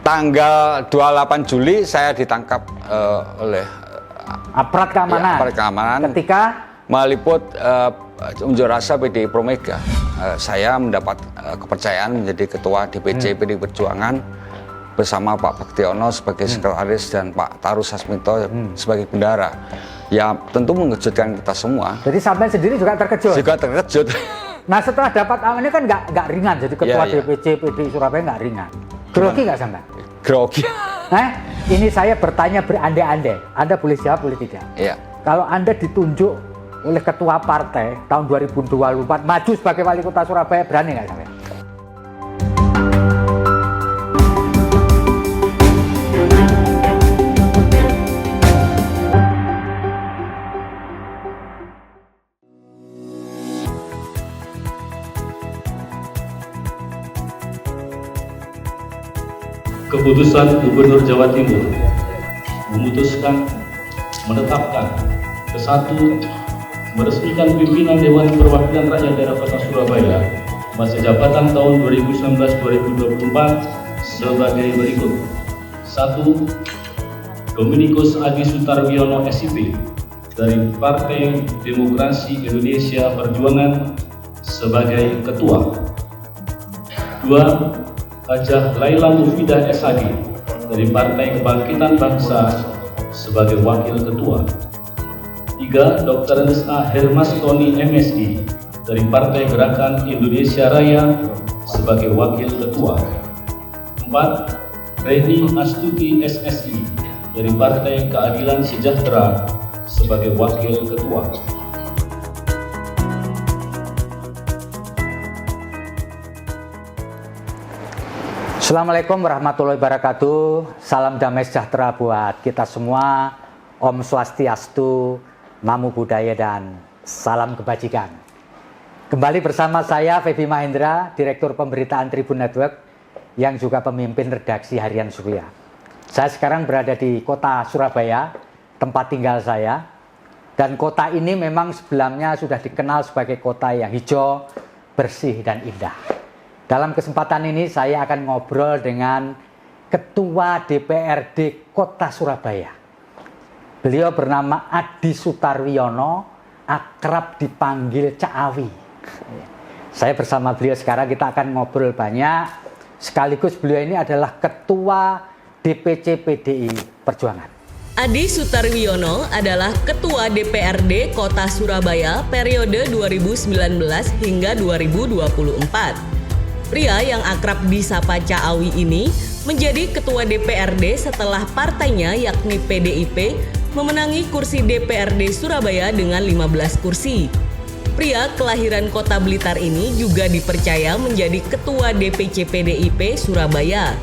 tanggal 28 Juli saya ditangkap oleh aparat keamanan. Ya, aparat keamanan Ketika meliput unjuk rasa PDI Pro Mega. Saya mendapat kepercayaan menjadi ketua DPC PDI Perjuangan bersama Pak Baktiono sebagai sekretaris dan Pak Taru Sasmito sebagai bendahara. Ya tentu mengejutkan kita semua. Jadi sampai sendiri juga terkejut. Juga terkejut. Nah setelah dapat ini kan nggak ringan, jadi ketua DPC PDI Surabaya nggak ringan. Grogi nggak sampai? Grogi. Ini saya bertanya berandai-andai. Anda boleh jawab, boleh tidak. Iya. Kalau Anda ditunjuk oleh ketua partai tahun 2024 maju sebagai wali kota Surabaya, berani nggak sampai? Keputusan Gubernur Jawa Timur memutuskan menetapkan kesatu meresmikan pimpinan Dewan Perwakilan Rakyat Daerah Kota Surabaya masa jabatan tahun 2019-2024 sebagai berikut. 1. Dominikus Adi Sutarwiono SIP dari Partai Demokrasi Indonesia Perjuangan sebagai ketua. 2. Hajah Laila Mufidah SHG dari Partai Kebangkitan Bangsa sebagai wakil ketua. 3. Dr. Nesa Hermastoni MSI dari Partai Gerakan Indonesia Raya sebagai wakil ketua. 4. Reni Astuti SSI dari Partai Keadilan Sejahtera sebagai wakil ketua. Assalamualaikum warahmatullahi wabarakatuh. Salam damai sejahtera buat kita semua. Om Swastiastu, Namo Buddhaya, dan salam kebajikan. Kembali bersama saya Feby Mahendra, Direktur Pemberitaan Tribun Network, yang juga pemimpin redaksi Harian Surya. Saya sekarang berada di kota Surabaya, tempat tinggal saya. Dan kota ini memang sebelumnya sudah dikenal sebagai kota yang hijau, bersih, dan indah. Dalam kesempatan ini saya akan ngobrol dengan Ketua DPRD Kota Surabaya. Beliau bernama Adi Sutarwiono, akrab dipanggil Cak Awi. Saya bersama beliau sekarang, kita akan ngobrol banyak. Sekaligus beliau ini adalah Ketua DPC PDI Perjuangan. Adi Sutarwiono adalah Ketua DPRD Kota Surabaya periode 2019 hingga 2024. Pria yang akrab disapa Cak Awi ini menjadi Ketua DPRD setelah partainya yakni PDIP memenangi kursi DPRD Surabaya dengan 15 kursi. Pria kelahiran Kota Blitar ini juga dipercaya menjadi Ketua DPC PDIP Surabaya.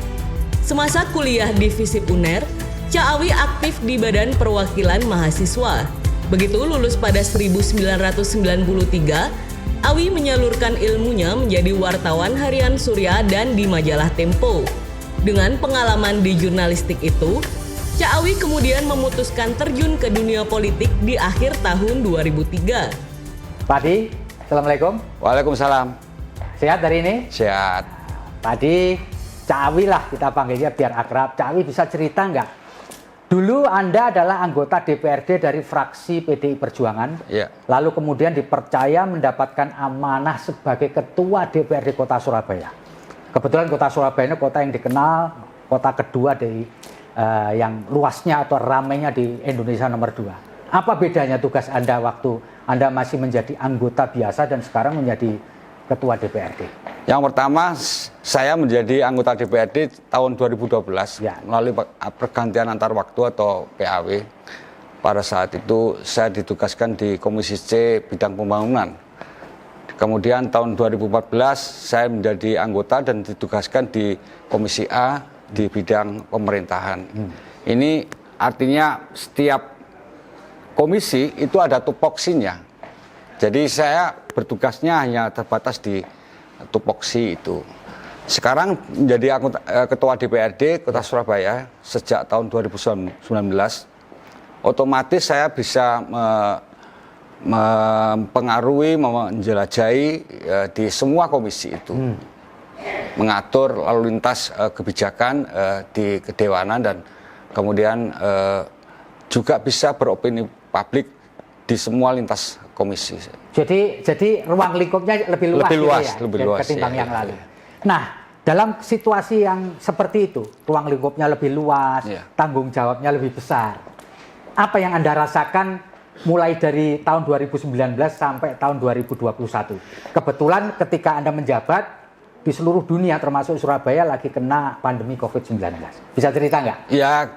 Semasa kuliah di FISIP UNER, Cak Awi aktif di Badan Perwakilan Mahasiswa. Begitu lulus pada 1993, Awi menyalurkan ilmunya menjadi wartawan Harian Surya dan di majalah Tempo. Dengan pengalaman di jurnalistik itu, Cak Awi kemudian memutuskan terjun ke dunia politik di akhir tahun 2003. Pak Adi, Assalamualaikum. Waalaikumsalam. Sehat hari ini? Sehat. Pak Adi, Cak Awi lah kita panggilnya biar akrab. Cak Awi bisa cerita nggak? Dulu Anda adalah anggota DPRD dari fraksi PDI Perjuangan, lalu kemudian dipercaya mendapatkan amanah sebagai Ketua DPRD Kota Surabaya. Kebetulan Kota Surabaya ini kota yang dikenal, kota kedua dari yang luasnya atau ramainya di Indonesia nomor 2. Apa bedanya tugas Anda waktu Anda masih menjadi anggota biasa dan sekarang menjadi Ketua DPRD? Yang pertama, saya menjadi anggota DPRD tahun 2012 melalui pergantian antar waktu atau PAW. Pada saat itu saya ditugaskan di Komisi C bidang pembangunan. Kemudian tahun 2014 saya menjadi anggota dan ditugaskan di Komisi A di bidang pemerintahan. Ini artinya setiap komisi itu ada tupoksinya. Jadi saya bertugasnya hanya terbatas di tupoksi itu. Sekarang menjadi Ketua DPRD Kota Surabaya sejak tahun 2019, otomatis saya bisa mempengaruhi, menjelajahi di semua komisi itu. mengatur lalu lintas kebijakan di kedewanan dan kemudian juga bisa beropini publik di semua lintas komisi. Jadi ruang lingkupnya lebih luas, lebih luas ketimbang yang lalu. Nah, dalam situasi yang seperti itu, ruang lingkupnya lebih luas, tanggung jawabnya lebih besar. Apa yang Anda rasakan mulai dari tahun 2019 sampai tahun 2021? Kebetulan ketika Anda menjabat di seluruh dunia termasuk Surabaya lagi kena pandemi COVID-19. Bisa cerita nggak? Ya,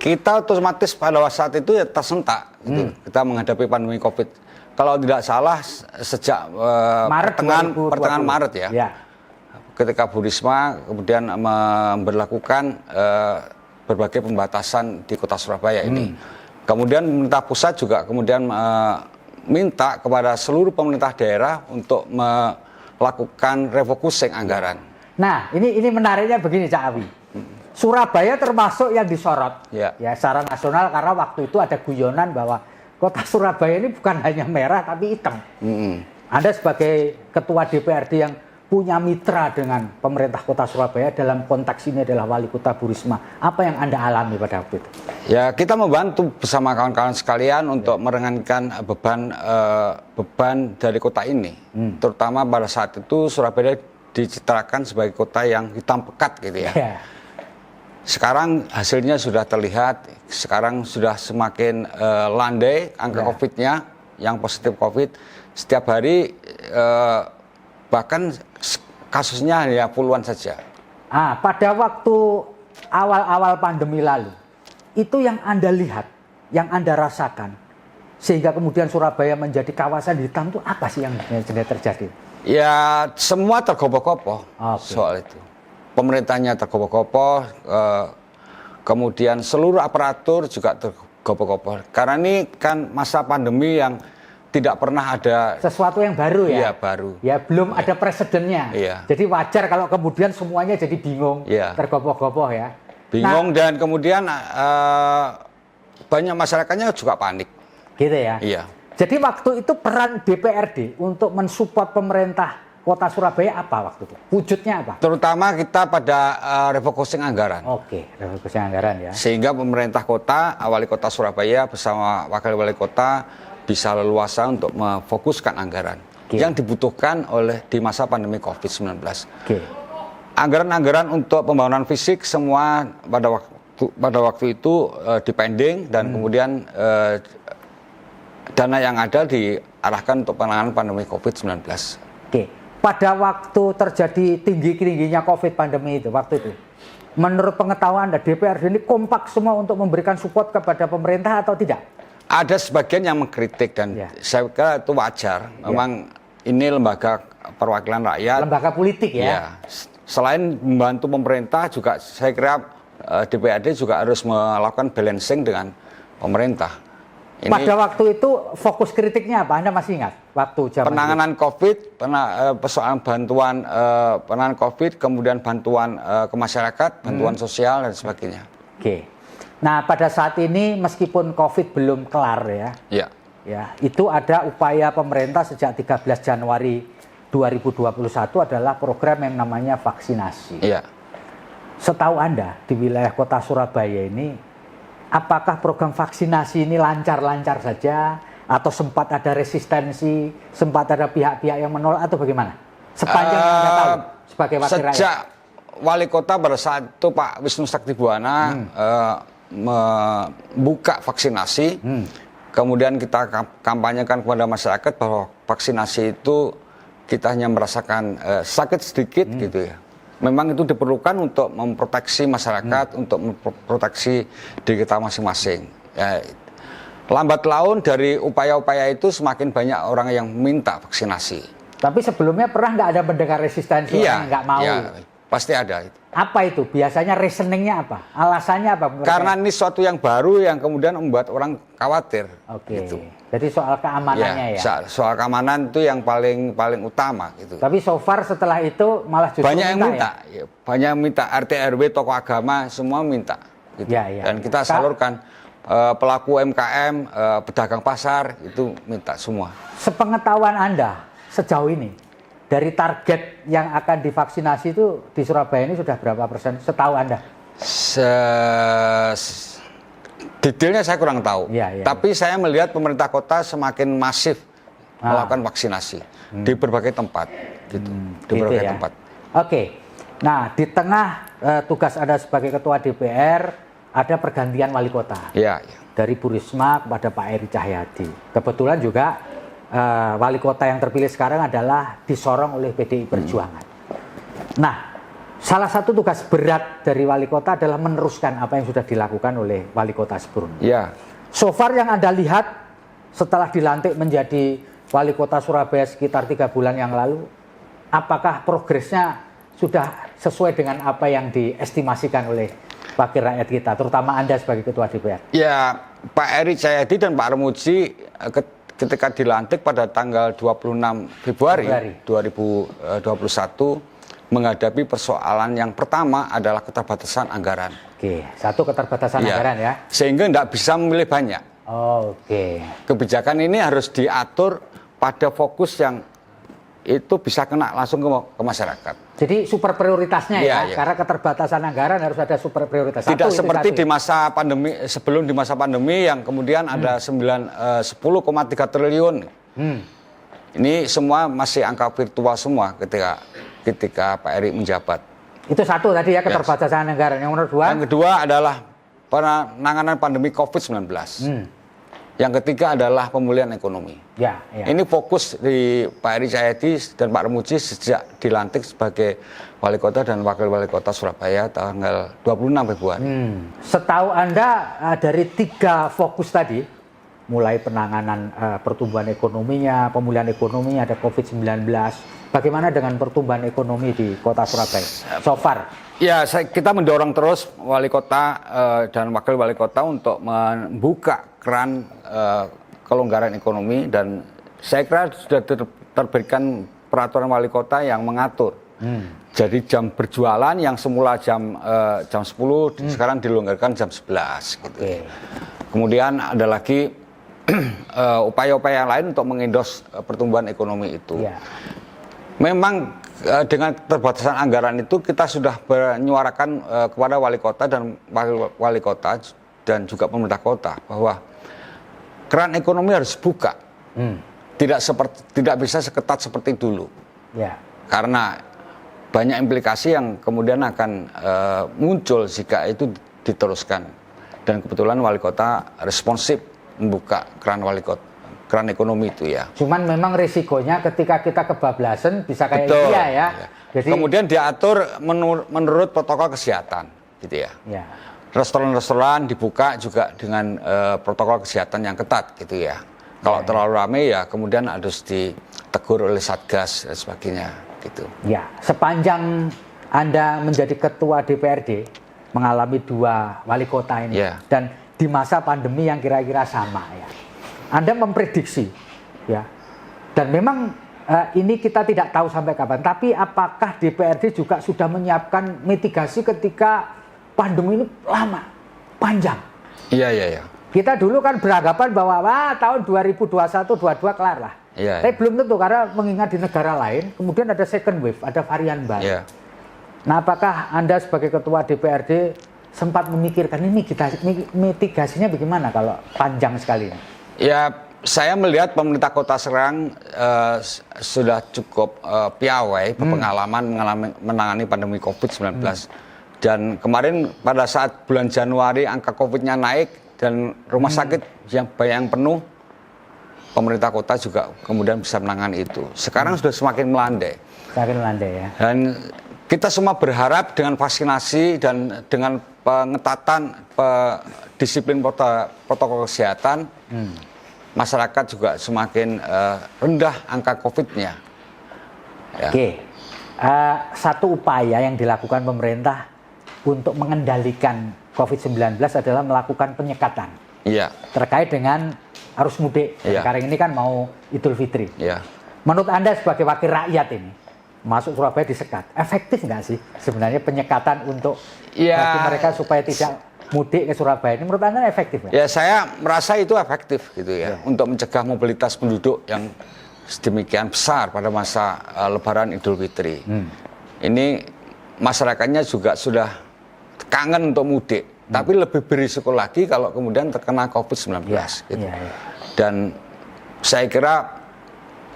kita otomatis pada saat itu ya tersentak gitu. Kita menghadapi pandemi COVID. Kalau tidak salah sejak pertengahan Maret ya. Ketika Bu Risma kemudian memberlakukan berbagai pembatasan di Kota Surabaya ini. Kemudian pemerintah pusat juga kemudian minta kepada seluruh pemerintah daerah untuk melakukan refocusing anggaran. Nah, ini menariknya begini, Cak Awi. Surabaya termasuk yang disorot ya secara nasional karena waktu itu ada guyonan bahwa Kota Surabaya ini bukan hanya merah tapi hitam. Anda sebagai ketua DPRD yang punya mitra dengan pemerintah Kota Surabaya dalam konteks ini adalah Wali Kota Bu Risma. Apa yang Anda alami pada waktu itu? Ya, kita membantu bersama kawan-kawan sekalian untuk meringankan beban dari kota ini. Terutama pada saat itu Surabaya dicitrakan sebagai kota yang hitam pekat gitu ya. Sekarang hasilnya sudah terlihat, sekarang sudah semakin landai angka COVID-nya, yang positif COVID. Setiap hari bahkan kasusnya hanya puluhan saja. Pada waktu awal-awal pandemi lalu, itu yang Anda lihat, yang Anda rasakan, sehingga kemudian Surabaya menjadi kawasan hitam itu apa sih yang terjadi? Ya, semua tergopoh-gopoh soal itu. Pemerintahnya tergopoh-gopoh, kemudian seluruh aparatur juga tergopoh-gopoh. Karena ini kan masa pandemi yang tidak pernah ada sesuatu yang baru ya. Iya, baru. Ya, belum ada presidennya. Jadi wajar kalau kemudian semuanya jadi bingung, tergopoh-gopoh ya. Bingung dan kemudian banyak masyarakatnya juga panik. Gitu ya. Iya. Jadi waktu itu peran DPRD untuk mensupport pemerintah Kota Surabaya apa waktu itu? Wujudnya apa? Terutama kita pada refocusing anggaran. Refocusing anggaran ya. Sehingga pemerintah kota, Wali Kota Surabaya bersama Wakil Wali Kota bisa leluasa untuk memfokuskan anggaran yang dibutuhkan di masa pandemi COVID-19. Anggaran-anggaran untuk pembangunan fisik semua pada waktu itu dipending dan kemudian dana yang ada diarahkan untuk penanganan pandemi COVID-19. Pada waktu terjadi tingginya COVID pandemi itu, waktu itu, menurut pengetahuan Anda, DPRD ini kompak semua untuk memberikan support kepada pemerintah atau tidak? Ada sebagian yang mengkritik dan saya kira itu wajar. Memang ini lembaga perwakilan rakyat. Lembaga politik ya. Selain membantu pemerintah juga saya kira DPRD juga harus melakukan balancing dengan pemerintah. Pada waktu itu fokus kritiknya apa? Anda masih ingat? Waktu penanganan COVID, persoalan bantuan penanganan COVID, kemudian bantuan ke masyarakat, bantuan sosial dan sebagainya. Nah, pada saat ini meskipun COVID belum kelar ya, itu ada upaya pemerintah sejak 13 Januari 2021 adalah program yang namanya vaksinasi. Setahu Anda di wilayah Kota Surabaya ini, apakah program vaksinasi ini lancar-lancar saja atau sempat ada resistensi, sempat ada pihak-pihak yang menolak atau bagaimana? Sepanjang yang Anda tahu sebagai wakil rakyat. Sejak Wali Kota pada saat itu Pak Wisnu Saktibuwana membuka vaksinasi, kemudian kita kampanyekan kepada masyarakat bahwa vaksinasi itu kita hanya merasakan sakit sedikit gitu ya. Memang itu diperlukan untuk memproteksi masyarakat, untuk memproteksi diri kita masing-masing. Ya, lambat laun dari upaya-upaya itu semakin banyak orang yang minta vaksinasi. Tapi sebelumnya pernah nggak ada mendengar resistensi orang nggak mau? Pasti ada. Apa itu? Biasanya reasoningnya apa? Alasannya apa? Karena ini suatu yang baru yang kemudian membuat orang khawatir. Gitu. Jadi soal keamanannya ya? Soal keamanan itu yang paling utama gitu. Tapi so far setelah itu malah justru banyak yang minta. Ya? Banyak yang minta, RT RW, tokoh agama semua minta. Gitu. Dan kita salurkan pelaku UMKM, pedagang pasar itu minta semua. Sepengetahuan Anda sejauh ini, dari target yang akan divaksinasi itu di Surabaya ini sudah berapa persen setahu Anda? Detailnya saya kurang tahu. Ya. Tapi saya melihat pemerintah kota semakin masif melakukan vaksinasi di berbagai tempat, gitu. Di berbagai tempat. Oke. Nah, di tengah tugas Anda sebagai Ketua DPR ada pergantian wali kota. Iya. Dari Bu Risma kepada Pak Eri Cahyadi. Kebetulan juga wali kota yang terpilih sekarang adalah disorong oleh PDI Perjuangan. Nah, salah satu tugas berat dari wali kota adalah meneruskan apa yang sudah dilakukan oleh wali kota sebelumnya. Ya. So far yang Anda lihat setelah dilantik menjadi wali kota Surabaya sekitar 3 bulan yang lalu, apakah progresnya sudah sesuai dengan apa yang diestimasikan oleh wakil rakyat kita, terutama Anda sebagai Ketua DPR? Ya, Pak Eri Cahyadi dan Pak Armuji ketika dilantik pada tanggal 26 Februari 2021 menghadapi persoalan yang pertama adalah keterbatasan anggaran. Oke, satu keterbatasan anggaran ya. Sehingga tidak bisa memilih banyak. Oke. Kebijakan ini harus diatur pada fokus yang itu bisa kena langsung ke masyarakat. Jadi super prioritasnya ya, karena keterbatasan anggaran harus ada super prioritas. Tidak seperti di masa pandemi, sebelum di masa pandemi yang kemudian ada 10,3 triliun. Ini semua masih angka virtual semua ketika Pak Eri menjabat. Itu satu tadi ya, keterbatasan anggaran. Yang nomor 2? Yang kedua adalah penanganan pandemi COVID-19. Yang ketiga adalah pemulihan ekonomi. Ya. Ini fokus di Pak Eri Cahyadi dan Pak Armuji sejak dilantik sebagai wali kota dan wakil wali kota Surabaya tanggal 26 Februari. Setahu Anda dari 3 fokus tadi, mulai penanganan pertumbuhan ekonominya, pemulihan ekonominya, ada COVID-19. Bagaimana dengan pertumbuhan ekonomi di kota Surabaya so far? Ya, kita mendorong terus wali kota dan wakil wali kota untuk membuka keran kelonggaran ekonomi, dan saya kira sudah terbitkan peraturan wali kota yang mengatur. Jadi jam berjualan yang semula jam 10 sekarang dilonggarkan jam 11 gitu. Kemudian ada lagi upaya-upaya lain untuk mengendos pertumbuhan ekonomi itu. Memang dengan keterbatasan anggaran itu kita sudah menyuarakan kepada wali kota dan wakil wali kota dan juga pemerintah kota bahwa keran ekonomi harus buka, tidak bisa seketat seperti dulu, karena banyak implikasi yang kemudian akan muncul jika itu diteruskan. Dan kebetulan wali kota responsif membuka keran ekonomi itu ya. Cuman memang risikonya ketika kita kebablasan bisa kayak dia ya. Jadi kemudian diatur menurut protokol kesehatan, gitu ya. Restoran-restoran dibuka juga dengan protokol kesehatan yang ketat, gitu ya. Kalau terlalu ramai ya kemudian harus ditegur oleh Satgas dan sebagainya, gitu. Ya, sepanjang Anda menjadi ketua DPRD, mengalami 2 wali kota ini, dan di masa pandemi yang kira-kira sama ya, Anda memprediksi ya, dan memang ini kita tidak tahu sampai kapan, tapi apakah DPRD juga sudah menyiapkan mitigasi ketika pandemi ini lama, panjang? Iya. Kita dulu kan beranggapan bahwa tahun 2021-22 kelar lah. Tapi belum tentu, karena mengingat di negara lain kemudian ada second wave, ada varian baru. Nah, apakah Anda sebagai ketua DPRD sempat memikirkan ini mitigasinya bagaimana kalau panjang sekali? Ya, saya melihat pemerintah kota Serang sudah cukup piawai, berpengalaman menangani pandemi COVID-19. Dan kemarin pada saat bulan Januari angka COVID-nya naik dan rumah sakit yang banyak yang penuh, pemerintah kota juga kemudian bisa menangani itu. Sekarang sudah semakin melandai. Semakin melandai ya. Dan kita semua berharap dengan vaksinasi dan dengan pengetatan disiplin protokol kesehatan, masyarakat juga semakin rendah angka COVID-nya. Oke, satu upaya yang dilakukan pemerintah untuk mengendalikan COVID-19 adalah melakukan penyekatan terkait dengan arus mudik. Sekarang ini kan mau Idul Fitri. Menurut Anda sebagai wakil rakyat ini, masuk Surabaya disekat, efektif nggak sih sebenarnya penyekatan untuk bagi mereka supaya tidak mudik ke Surabaya ini? Menurut Anda efektif nggak? Ya, saya merasa itu efektif gitu ya, untuk mencegah mobilitas penduduk yang sedemikian besar pada masa Lebaran Idul Fitri. Ini masyarakatnya juga sudah kangen untuk mudik, tapi lebih berisiko lagi kalau kemudian terkena COVID-19. Gitu. Dan saya kira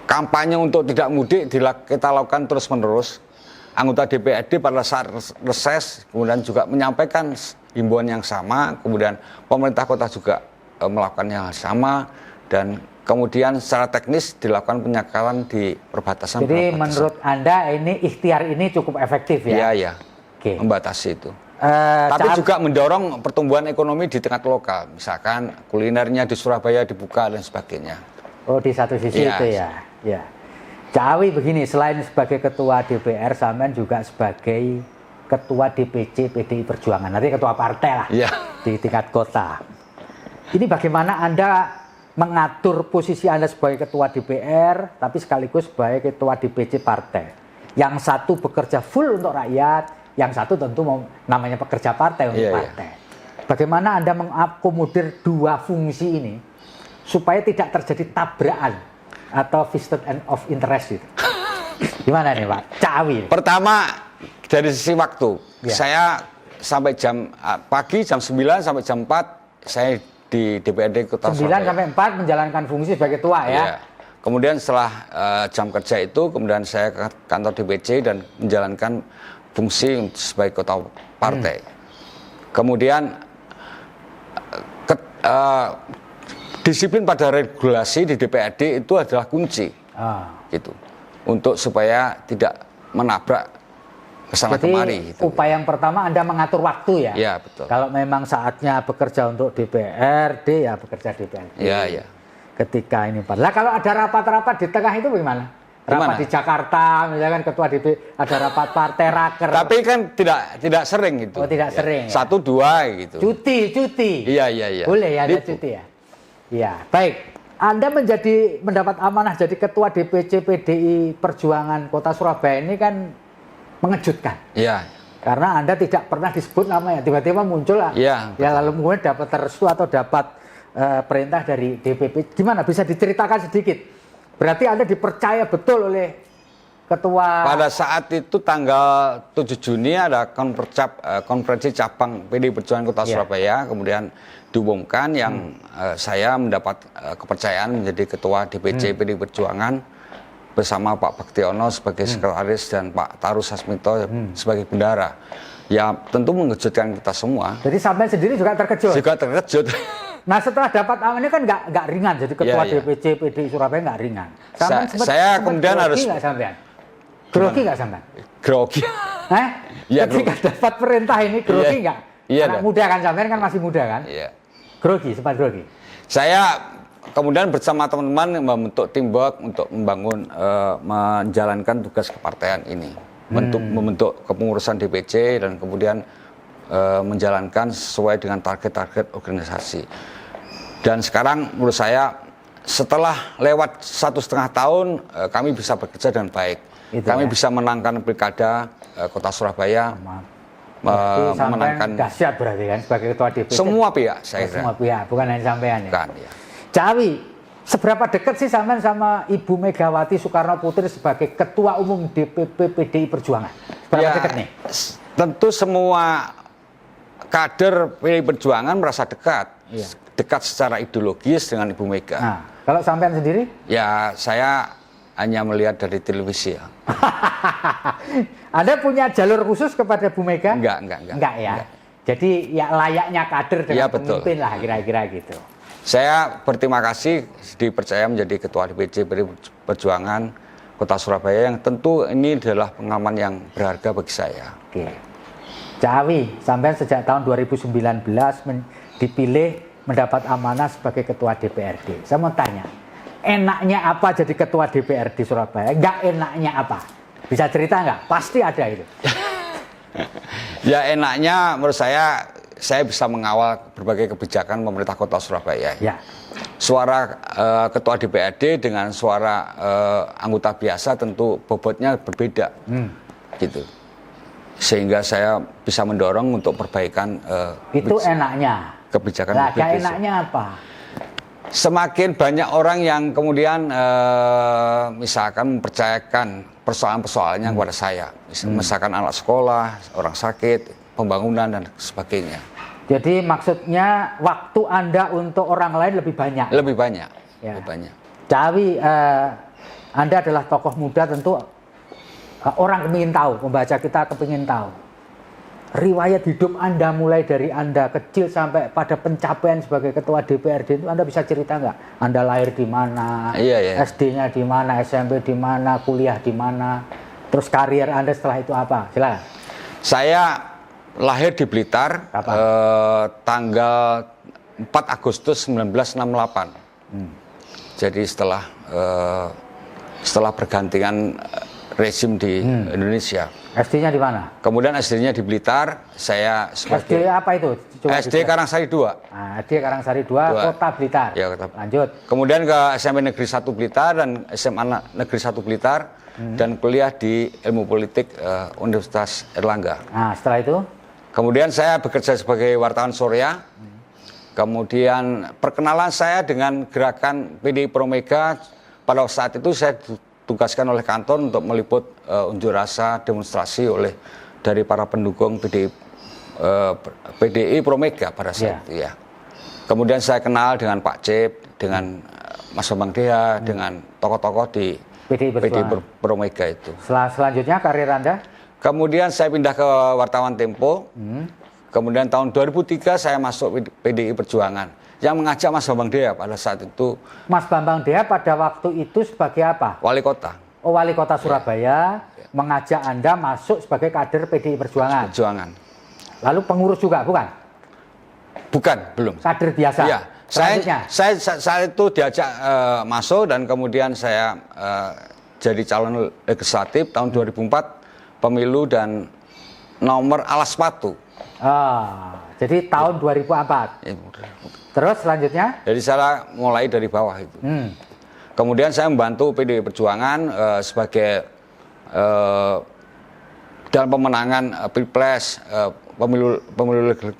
kampanye untuk tidak mudik kita lakukan terus-menerus. Anggota DPRD pada saat reses kemudian juga menyampaikan himbauan yang sama, kemudian pemerintah kota juga melakukan yang sama, dan kemudian secara teknis dilakukan penyekatan di perbatasan. Jadi menurut Anda ini ikhtiar ini cukup efektif ya? Iya. Membatasi itu. Tapi juga mendorong pertumbuhan ekonomi di tingkat lokal, misalkan kulinernya di Surabaya dibuka dan sebagainya. Oh, di satu sisi itu ya. Cak Awi begini, selain sebagai ketua DPR, sampean juga sebagai ketua DPC PDI Perjuangan, nanti ketua partai lah di tingkat kota. Ini bagaimana Anda mengatur posisi Anda sebagai ketua DPR, tapi sekaligus sebagai ketua DPC partai. Yang satu bekerja full untuk rakyat, yang satu tentu namanya pekerja partai untuk partai. Bagaimana Anda mengakomodir dua fungsi ini supaya tidak terjadi tabrakan atau vested of interest itu? Gimana nih Pak Cak Awi? Pertama dari sisi waktu, saya sampai jam pagi jam 9 sampai jam 4 saya di DPRD Kota 9 Surabaya. sampai 4 menjalankan fungsi sebagai ketua ya. Kemudian setelah jam kerja itu, kemudian saya ke kantor DPC dan menjalankan fungsi sebagai ketua partai. Kemudian disiplin pada regulasi di DPRD itu adalah kunci, gitu, untuk supaya tidak menabrak kesana kemari. Gitu. Upaya yang pertama Anda mengatur waktu ya. Iya betul. Kalau memang saatnya bekerja untuk DPRD ya bekerja DPRD. Iya. Ketika ini Pak. Lah kalau ada rapat-rapat di tengah itu bagaimana? Rapat di Jakarta, misalkan ketua DP ada rapat partai raker. Tapi kan tidak sering gitu. Oh tidak sering. Ya? 1-2 gitu. Cuti. Iya. Boleh ya ada cuti ya. Iya, baik. Anda mendapat amanah jadi ketua DPC PDI Perjuangan Kota Surabaya ini kan mengejutkan. Iya. Karena Anda tidak pernah disebut namanya, tiba-tiba muncul lah. Iya. Ya lalu kemudian dapat restu atau dapat perintah dari DPP. Gimana bisa diceritakan sedikit? Berarti Anda dipercaya betul oleh ketua. Pada saat itu tanggal 7 Juni ada konferensi cabang PDI Perjuangan Kota Surabaya, kemudian diumumkan yang saya mendapat kepercayaan menjadi ketua DPC PDI Perjuangan bersama Pak Baktiono sebagai sekretaris dan Pak Tarus Sasmito sebagai bendara. Ya tentu mengejutkan kita semua. Jadi sampai sendiri juga terkejut? Juga terkejut. Nah setelah dapat amanah kan nggak ringan jadi ketua DPC PDI Surabaya nggak ringan. Saya kemudian harus. Grogi nggak sampean? Grogi. Ya, ketika dapat perintah ini grogi nggak? Iya. Anak muda kan sampean kan masih muda kan? Iya. Grogi, sempat grogi. Saya kemudian bersama teman-teman membentuk teamwork untuk menjalankan tugas kepartaian ini, membentuk kepengurusan DPC dan kemudian menjalankan sesuai dengan target-target organisasi. Dan sekarang menurut saya setelah lewat 1,5 tahun kami bisa bekerja dengan baik. Kami bisa menangkan pilkada Kota Surabaya. Memenangkan dahsyat berarti kan sebagai ketua DPC. Semua pihak saya kira. Semua pihak, bukan hanya sampean ya. Bukan, ya. Cak Awi, seberapa dekat sih sampean sama Ibu Megawati Soekarno Putri sebagai ketua umum DPP PDI Perjuangan? Seberapa dekat nih? Tentu semua kader PDI Perjuangan merasa dekat. Dekat secara ideologis dengan Ibu Mega. Nah, kalau sampean sendiri? Ya, saya hanya melihat dari televisi ya. Anda punya jalur khusus kepada Bu Mega? Enggak ya. Enggak. Jadi ya layaknya kader dengan pemimpin lah kira-kira gitu. Saya berterima kasih dipercaya menjadi ketua DPC PDI Perjuangan Kota Surabaya yang tentu ini adalah pengalaman yang berharga bagi saya. Oke. Cak Awi, sampai sejak tahun 2019 dipilih mendapat amanah sebagai ketua DPRD. Saya mau tanya, enaknya apa jadi ketua DPRD Surabaya? Enggak enaknya apa? Bisa cerita nggak? Pasti ada itu. Ya enaknya menurut saya bisa mengawal berbagai kebijakan pemerintah Kota Surabaya. Ya. Suara ketua DPRD dengan suara anggota biasa tentu bobotnya berbeda, gitu. Sehingga saya bisa mendorong untuk perbaikan itu enaknya. kebijakan. Nah, enaknya apa? Semakin banyak orang yang kemudian misalkan mempercayakan persoalan-persoalannya kepada saya, misalkan anak sekolah, orang sakit, pembangunan dan sebagainya. Jadi maksudnya waktu Anda untuk orang lain lebih banyak. Lebih banyak. Ya. Lebih banyak. Cak Awi, Anda adalah tokoh muda, tentu orang kepingin tahu, pembaca kita kepingin tahu. Riwayat hidup Anda mulai dari Anda kecil sampai pada pencapaian sebagai ketua DPRD itu Anda bisa cerita nggak? Anda lahir di mana, Iya. SD-nya di mana, SMP di mana, kuliah di mana, terus karir Anda setelah itu apa? Silakan. Saya lahir di Blitar tanggal 4 Agustus 1968. Jadi setelah pergantian rezim di Indonesia. SD-nya di mana? Kemudian SD-nya di Blitar, saya SD apa itu? Coba SD Karangsari 2. Nah, SD Karangsari 2, Kota Blitar. Ya, Kota. Lanjut. Kemudian ke SMP Negeri 1 Blitar dan SMA Negeri 1 Blitar dan kuliah di Ilmu Politik Universitas Erlangga. Nah, setelah itu? Kemudian saya bekerja sebagai wartawan Surya. Kemudian perkenalan saya dengan gerakan PDI Pro Mega pada saat itu saya tugaskan oleh kantor untuk meliput unjuk rasa demonstrasi dari para pendukung PDI Pro Mega pada saat itu ya. Kemudian saya kenal dengan Pak Cip, dengan Mas Bambang Deha, dengan tokoh-tokoh di PDI Pro Mega itu. Selanjutnya karir Anda? Kemudian saya pindah ke wartawan Tempo. Kemudian tahun 2003 saya masuk PDI Perjuangan yang mengajak Mas Bambang Deha pada saat itu. Mas Bambang Deha pada waktu itu sebagai apa? Wali kota. Oh, Wali Kota Surabaya mengajak Anda masuk sebagai kader PDI Perjuangan. Lalu pengurus juga, bukan? Bukan, belum. Kader biasa. Iya. Saya saat itu diajak masuk dan kemudian saya jadi calon legislatif tahun 2004 pemilu dan nomor alas sepatu. Jadi tahun 2004. Terus selanjutnya? Jadi saya mulai dari bawah itu. Kemudian saya membantu PDI Perjuangan sebagai dalam pemenangan Pilpres, pemilu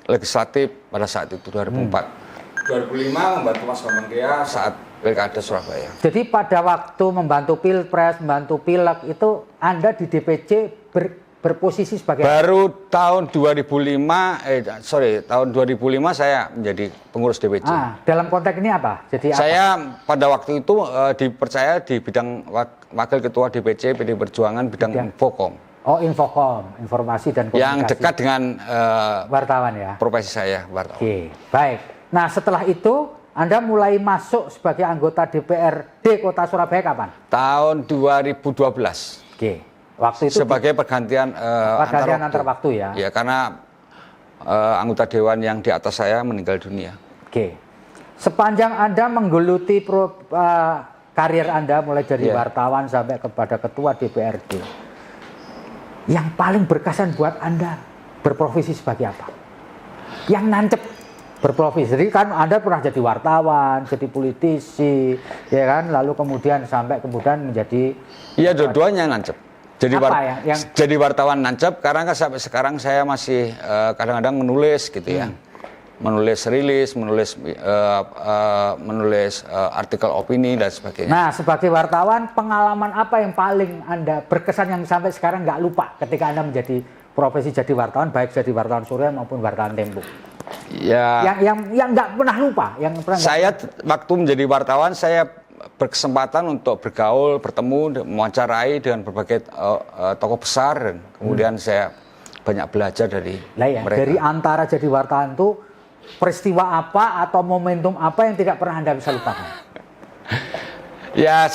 legislatif pada saat itu 2004. 2005 membantu Mas Bambang Deha saat Pilkada Surabaya. Jadi pada waktu membantu Pilpres, membantu Pileg itu Anda di DPC berposisi sebagai baru tahun 2005 tahun 2005 saya menjadi pengurus DPC. Dalam konteks ini apa? Jadi saya pada waktu itu dipercaya di bidang wakil ketua DPC PDI Perjuangan bidang Infocom. Oh, Infocom, informasi dan komunikasi. Yang dekat dengan wartawan ya. Profesi saya, wartawan. Oke, baik. Nah, setelah itu Anda mulai masuk sebagai anggota DPRD Kota Surabaya kapan? Tahun 2012. Oke. Waktu itu sebagai pergantian antar waktu ya. Ya, karena anggota dewan yang di atas saya meninggal dunia. Oke. Sepanjang Anda menggeluti karir Anda mulai dari wartawan sampai kepada ketua DPRD. Yang paling berkesan buat Anda berprofesi sebagai apa? Yang nancep berprofesi. Jadi kan Anda pernah jadi wartawan, jadi politisi, ya kan? Lalu kemudian menjadi dua-duanya nancep. Jadi wartawan nancep karena kan sampai sekarang saya masih kadang-kadang menulis gitu ya. Menulis rilis, menulis artikel opini dan sebagainya. Nah, sebagai wartawan, pengalaman apa yang paling Anda berkesan yang sampai sekarang nggak lupa ketika Anda menjadi profesi jadi wartawan, baik jadi wartawan Surya maupun wartawan Tempo? Ya. Yang nggak pernah lupa, waktu menjadi wartawan saya berkesempatan untuk bergaul, bertemu, mewawancarai dengan berbagai tokoh besar dan kemudian saya banyak belajar dari mereka. Dari antara jadi wartawan itu peristiwa apa atau momentum apa yang tidak pernah Anda bisa lupakan? Ya,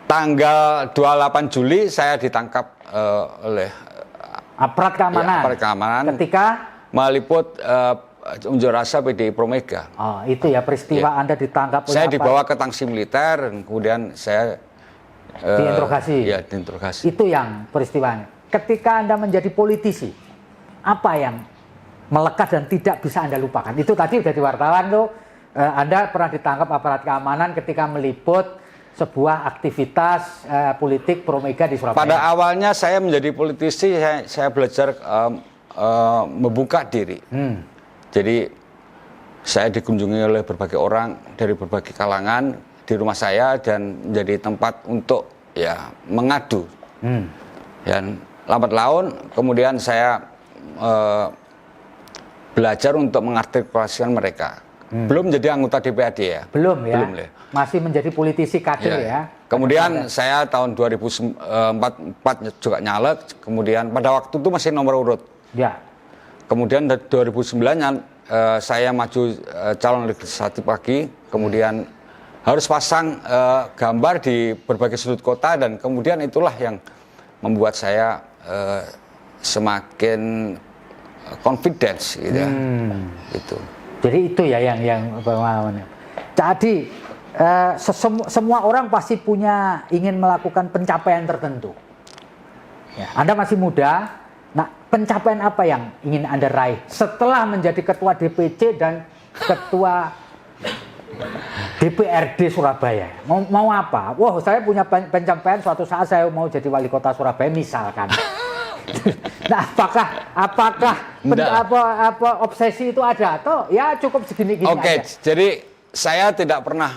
tanggal 28 Juli saya ditangkap oleh aparat keamanan. Ketika meliput unjuk rasa PDI Pro Mega. Oh, itu ya peristiwa Anda ditangkap oleh saya dibawa ke tangsi militer dan kemudian saya diinterogasi. Ya, diinterogasi. Itu yang peristiwanya. Ketika Anda menjadi politisi, apa yang melekat dan tidak bisa Anda lupakan? Itu tadi udah di wartawan tuh, Anda pernah ditangkap aparat keamanan ketika meliput sebuah aktivitas politik Pro Mega di Surabaya. Pada awalnya saya menjadi politisi, saya belajar membuka diri. Jadi saya dikunjungi oleh berbagai orang dari berbagai kalangan di rumah saya dan menjadi tempat untuk ya mengadu. Dan lambat laun kemudian saya belajar untuk mengartikulasikan mereka. Belum menjadi anggota DPRD ya. Belum ya. Belum ya. Masih menjadi politisi kader ya. Kemudian saya tahun 2004 juga nyalek, kemudian pada waktu itu masih nomor urut. Ya. Kemudian 2009 saya maju calon legislatif lagi, kemudian harus pasang gambar di berbagai sudut kota dan kemudian itulah yang membuat saya semakin confidence gitu ya. Gitu. Jadi itu ya yang pengalamannya. Jadi semua orang pasti punya ingin melakukan pencapaian tertentu. Ya, Anda masih muda. Nah, pencapaian apa yang ingin Anda raih setelah menjadi ketua DPC dan ketua DPRD Surabaya? Mau apa? Wah, saya punya pencapaian suatu saat saya mau jadi wali kota Surabaya misalkan. Nah, apakah obsesi itu ada atau ya cukup segini-gini aja? Oke, jadi saya tidak pernah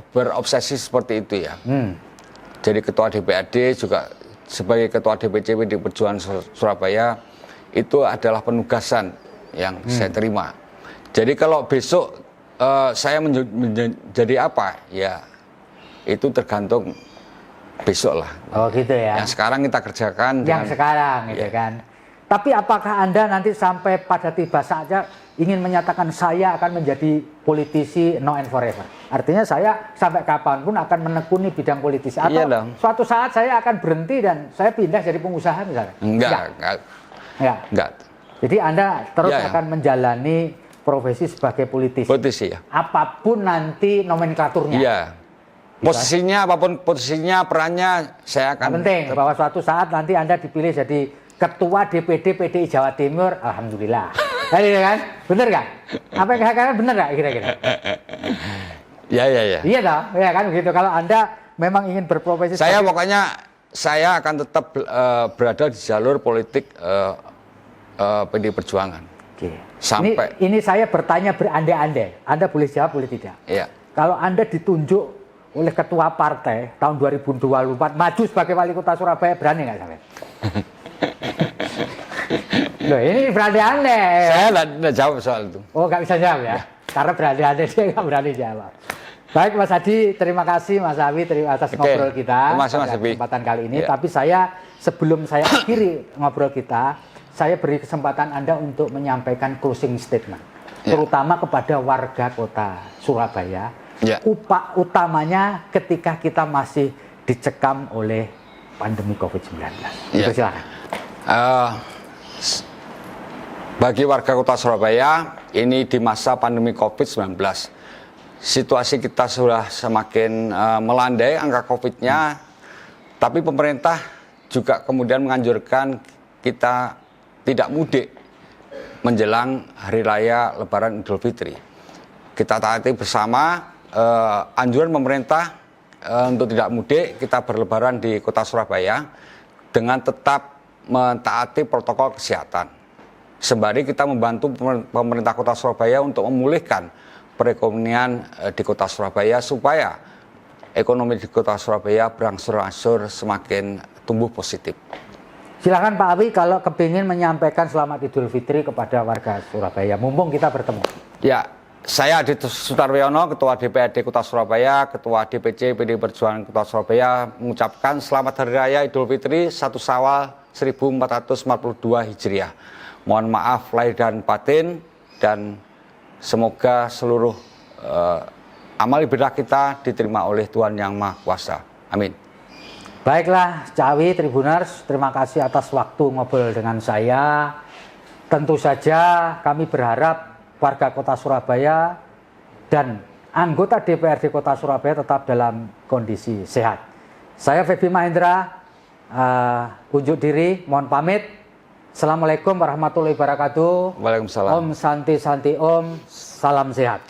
berobsesi seperti itu ya. Jadi ketua DPRD juga sebagai ketua DPC PD Perjuangan Surabaya itu adalah penugasan yang saya terima. Jadi kalau besok saya menjadi apa ya itu tergantung besok lah. Oh gitu ya. Yang sekarang kita kerjakan. Yang sekarang gitu kan. Tapi apakah Anda nanti sampai pada tiba saatnya ingin menyatakan saya akan menjadi politisi now and forever? Artinya saya sampai kapanpun akan menekuni bidang politisi. Atau suatu saat saya akan berhenti dan saya pindah jadi pengusaha misalnya? Enggak. Jadi Anda terus akan menjalani profesi sebagai politisi? Politisi ya. Apapun nanti nomenklaturnya? Iya. Posisinya apapun posisinya, perannya saya akan. Penting bahwa suatu saat nanti Anda dipilih jadi Ketua DPD PDI Jawa Timur, alhamdulillah. Tadi kan, bener nggak? Apa yang saya katakan bener nggak kira-kira? Ya. Iya dong, ya kan begitu. Kalau Anda memang ingin berprofesi, pokoknya saya akan tetap berada di jalur politik PDI Perjuangan. Oke. Sampai. Ini saya bertanya berandai-andai. Anda boleh jawab, boleh tidak. Iya. Kalau Anda ditunjuk oleh ketua partai tahun 2024 maju sebagai wali kota Surabaya, berani nggak sampai? Loh, ini berandai-andai. Saya nggak jawab soal itu. Oh, nggak bisa jawab ya? Karena berandai-andai dia nggak berani jawab. Baik Mas Hadi, terima kasih Mas Awi atas ngobrol kita pada kesempatan kali ini. Tapi sebelum saya akhiri ngobrol kita, saya beri kesempatan Anda untuk menyampaikan closing statement, terutama kepada warga kota Surabaya. Utamanya ketika kita masih dicekam oleh pandemi COVID-19. Silakan. Bagi warga kota Surabaya, ini di masa pandemi COVID-19, situasi kita sudah semakin melandai angka COVID-nya, tapi pemerintah juga kemudian menganjurkan kita tidak mudik menjelang Hari Raya Lebaran Idul Fitri. Kita taati bersama anjuran pemerintah untuk tidak mudik, kita berlebaran di kota Surabaya dengan tetap mentaati protokol kesehatan. Sembari kita membantu pemerintah kota Surabaya untuk memulihkan perekonomian di kota Surabaya supaya ekonomi di kota Surabaya berangsur-angsur semakin tumbuh positif. Silakan Pak Awi kalau kepingin menyampaikan selamat Idul Fitri kepada warga Surabaya, mumpung kita bertemu. Ya, saya Adit Sutarwiono, Ketua DPRD Kota Surabaya, Ketua DPC PDI Perjuangan Kota Surabaya mengucapkan selamat Hari Raya Idul Fitri 1 Syawal 1442 Hijriah. Mohon maaf lahir dan batin dan semoga seluruh amal ibadah kita diterima oleh Tuhan Yang Maha Kuasa. Amin. Baiklah, Cawi Tribuners, terima kasih atas waktu ngobrol dengan saya. Tentu saja kami berharap warga kota Surabaya dan anggota DPRD Kota Surabaya tetap dalam kondisi sehat. Saya Feby Mahendra, unjuk diri, mohon pamit. Assalamualaikum warahmatullahi wabarakatuh. Waalaikumsalam. Om Santi Santi Om, salam sehat.